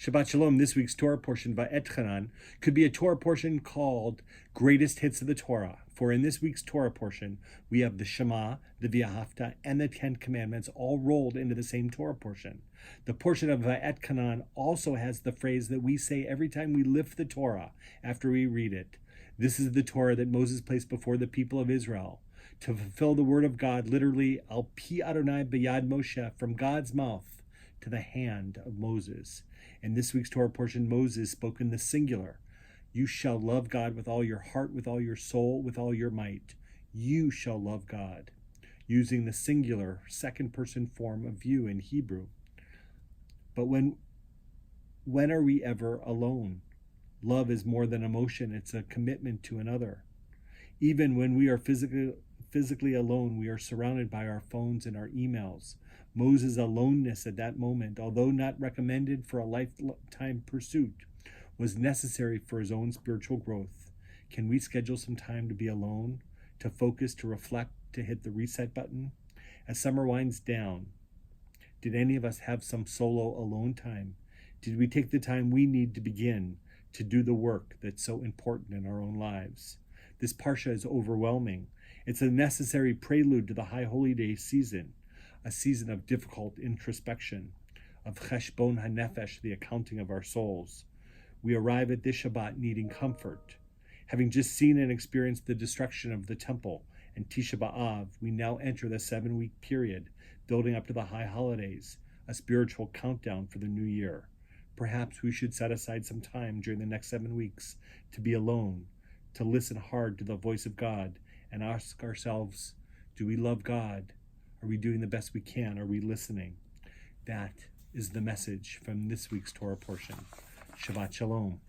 Shabbat Shalom. This week's Torah portion, Va'et Chanan, could be a Torah portion called Greatest Hits of the Torah. For in this week's Torah portion, we have the Shema, the V'ahavta, and the Ten Commandments all rolled into the same Torah portion. The portion of Va'et Chanan also has the phrase that we say every time we lift the Torah after we read it. This is the Torah that Moses placed before the people of Israel to fulfill the word of God, literally, Al Pi Adonai B'yad Moshe, from God's mouth to the hand of Moses. In this week's Torah portion, Moses spoke in the singular. You shall love God with all your heart, with all your soul, with all your might. You shall love God, using the singular second-person form of you in Hebrew. But when are we ever alone? Love is more than emotion. It's a commitment to another. Even when we are physically alone, we are surrounded by our phones and our emails. Moses' aloneness at that moment, although not recommended for a lifetime pursuit, was necessary for his own spiritual growth. Can we schedule some time to be alone, to focus, to reflect, to hit the reset button? As summer winds down, did any of us have some solo alone time? Did we take the time we need to begin to do the work that's so important in our own lives? This parsha is overwhelming. It's a necessary prelude to the High Holy Day season, a season of difficult introspection, of cheshbon hanefesh, the accounting of our souls. We arrive at this Shabbat needing comfort. Having just seen and experienced the destruction of the temple and Tisha B'Av, we now enter the 7-week period, building up to the high holidays, a spiritual countdown for the new year. Perhaps we should set aside some time during the next 7 weeks to be alone, to listen hard to the voice of God, and ask ourselves, do we love God? Are we doing the best we can? Are we listening? That is the message from this week's Torah portion. Shabbat Shalom.